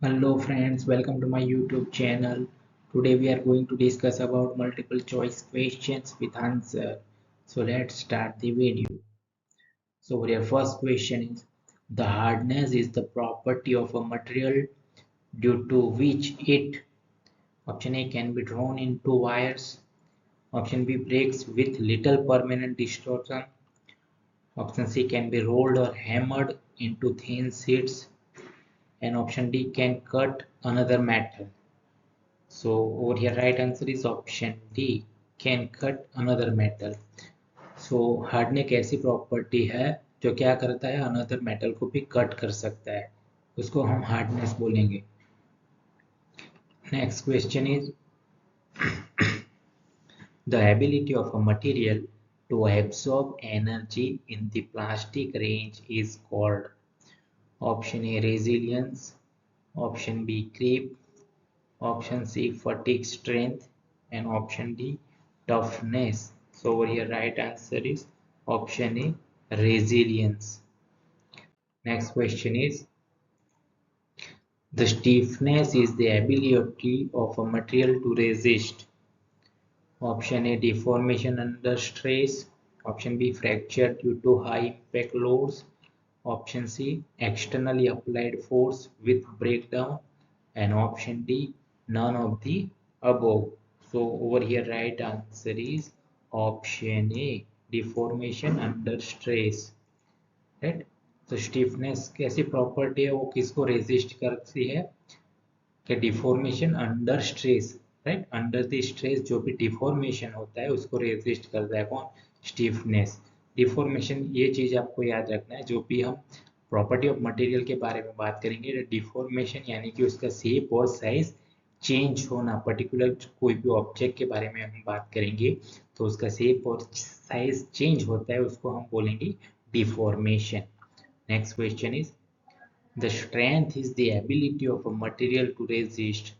Hello friends, welcome to my YouTube channel. Today we are going to discuss about multiple choice questions with answer. So let's start the video. So your first question is, the hardness is the property of a material due to which it, option A, can be drawn into wires, option B, breaks with little permanent distortion, option C, can be rolled or hammered into thin sheets, and option D, can cut another metal. So over here right answer is option D, can cut another metal. So hardness एक ऐसी property है जो क्या करता है, another metal को भी cut कर सकता है, उसको हम हार्डनेस बोलेंगे. Next question is, the ability of a material to absorb energy in the plastic range is called, option A, resilience, option B, creep, option C, fatigue strength, and option D, toughness. So over here right answer is option A, resilience. Next question is, the stiffness is the ability of a material to resist. Option A, deformation under stress. Option B, fracture due to high impact loads. Option C, externally applied force with breakdown. And option D, none of the above. So over here right answer is option A, deformation under stress. Right. तो stiffness कैसी property है, वो किसको resist करती है, कि deformation under stress. Right, under the stress जो भी डिफॉर्मेशन होता है उसको रेजिस्ट करता है कौन, स्टिफनेस. डिफॉर्मेशन ये चीज आपको याद रखना है, जो भी हम प्रॉपर्टी ऑफ मटेरियल के बारे में बात करेंगे, डिफॉर्मेशन यानी कि उसका शेप और साइज चेंज होना. पर्टिकुलर कोई भी ऑब्जेक्ट के बारे में हम बात करेंगे तो उसका शेप और साइज चेंज होता है, उसको हम बोलेंगे deformation. Next question is, the strength is the ability of a material to resist.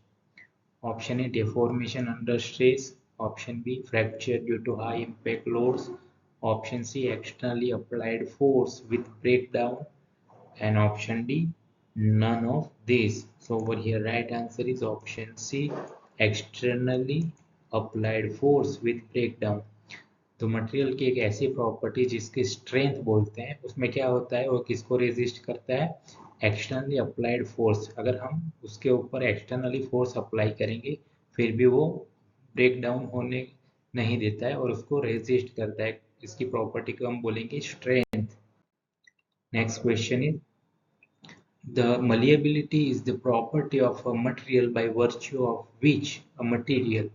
Option A, deformation under stress. Option B, fracture due to high impact loads. Option C, externally applied force with breakdown. And option D, none of these. So over here right answer is option C, externally applied force with breakdown. तो material की एक ऐसी property जिसकी strength बोलते हैं, उसमें क्या होता है, वो किसको रेजिस्ट करता है, एक्सटर्नली अप्लाइड फोर्स. अगर हम उसके ऊपर एक्सटर्नली फोर्स अप्लाई करेंगे फिर भी वो ब्रेक डाउन होने नहीं देता है और उसको रेजिस्ट करता है. इसकी प्रॉपर्टी को हम बोलेंगे strength. Next question is, the malleability is the property of a material by virtue of which a material,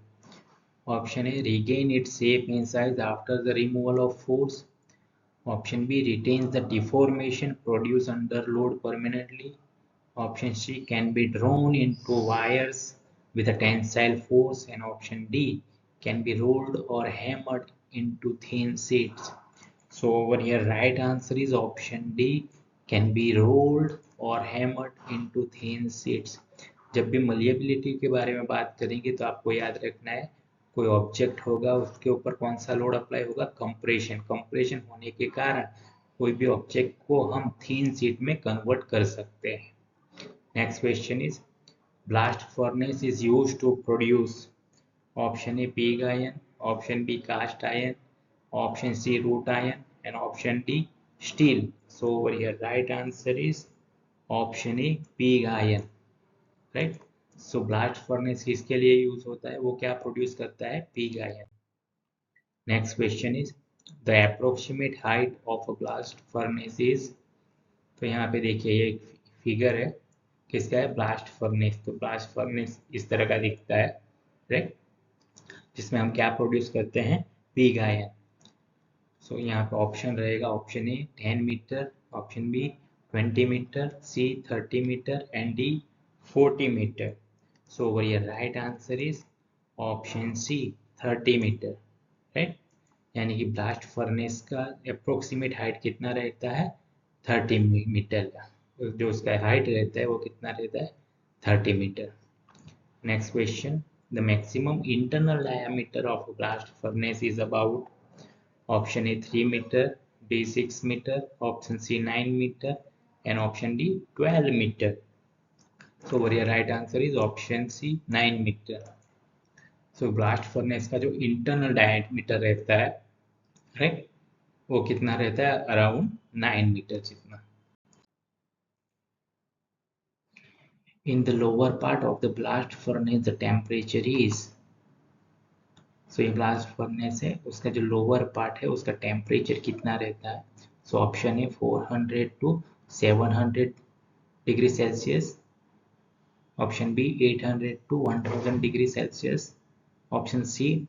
option A, regain its shape and size after the removal of force. Option B, retains the deformation produced under load permanently. Option C, can be drawn into wires with a tensile force. And option D, can be rolled or hammered into thin sheets. So over here right answer is option D, can be rolled or hammered into thin sheets. जब भी मलिएबिलिटी के बारे में बात करेंगे तो आपको याद रखना है, कोई ऑब्जेक्ट होगा उसके ऊपर कौन सा लोड अप्लाई होगा, कंप्रेशन. कंप्रेशन होने के कारण कोई भी ऑब्जेक्ट को हम थीन शीट में कन्वर्ट कर सकते हैं. Next question is, blast furnace is used to produce. Option A, pig iron. Option B, cast iron. Option C, wrought iron. And option D, steel. So over here right answer is option A, pig iron. Right. So blast furnace किसके लिए use होता है, वो क्या produce करता है, pig ion. Next question is, the approximate height of a blast furnace is. तो यहाँ पे देखिए ये फिगर है, किसका है, ब्लास्ट फर्नेस. तो ब्लास्ट फर्नेस इस तरह का दिखता है, राइट, जिसमें हम क्या प्रोड्यूस करते हैं, पिग आयन. सो यहाँ पे ऑप्शन रहेगा, option A 10 meter, option B 20 meter, C 30 meter and D 40 meter. So over here right answer is option C 30 meter. Right, यानी कि ब्लास्ट फर्नेस का अप्रोक्सीमेट हाइट कितना रहता है, 30 मीटर का. जो उसका हाइट रहता है वो कितना रहता है, 30 metre. Next question, the maximum internal diameter of blast furnace is about. Option A 3 meter, B 6 meter, option C 9 meter, and option D 12 meter. So your right answer is option C, 9 metre. So blast furnace का जो internal diameter रहता है, right, वो कितना रहता है? Around 9 metre जितना. In the lower part of the blast furnace the temperature is, so ये blast furnace है, उसका जो lower part है उसका temperature कितना रहता है? So option है 400 to 700 degree Celsius, option B 800 to 1000 degree Celsius, option C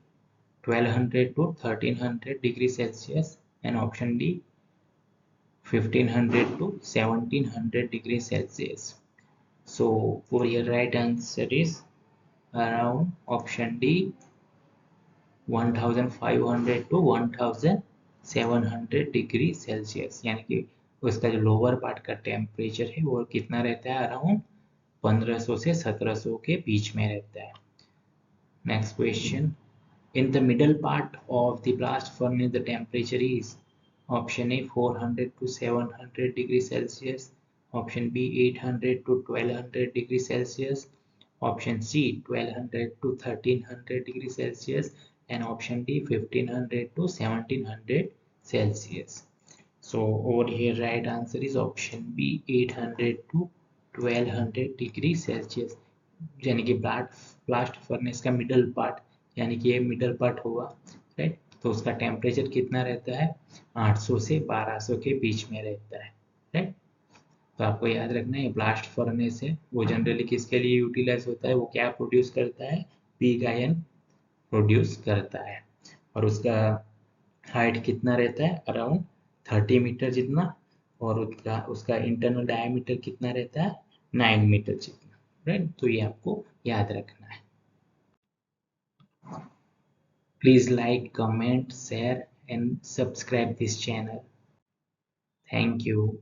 1200 to 1300 degree Celsius, and option D 1500 to 1700 degree Celsius. So for your right answer is around option D 1500 to 1700 degree Celsius, यानी कि उसका जो lower part का temperature है वो कितना रहता है? अराउंड 1500 से 1700 के बीच में रहता है. Next question. In the middle part of the blast furnace the temperature is option A 400 to 700 degrees Celsius, option B 800 to 1200 degrees Celsius, option C 1200 to 1300 degrees Celsius, and option D 1500 to 1700 Celsius. So over here right answer is option B 800 to 1200 degree Celsius, यानी कि blast furnace का middle part, यानी कि ये middle part हुआ, right. तो उसका temperature कितना रहता है? 800 से 1200 के बीच में रहता है, राइट. तो आपको याद रखना है ब्लास्ट फर्नेस है वो जनरली किसके लिए यूटिलाइज होता है? वो क्या प्रोड्यूस करता है? पिग आयन प्रोड्यूस करता है. और उसका हाइट कितना रहता है? अराउंड 30 मीटर जितना. और उसका इंटरनल डायमीटर कितना रहता है? 9 मीटर जितना, राइट. तो ये आपको याद रखना है. Please like, comment, share and subscribe this channel. Thank you.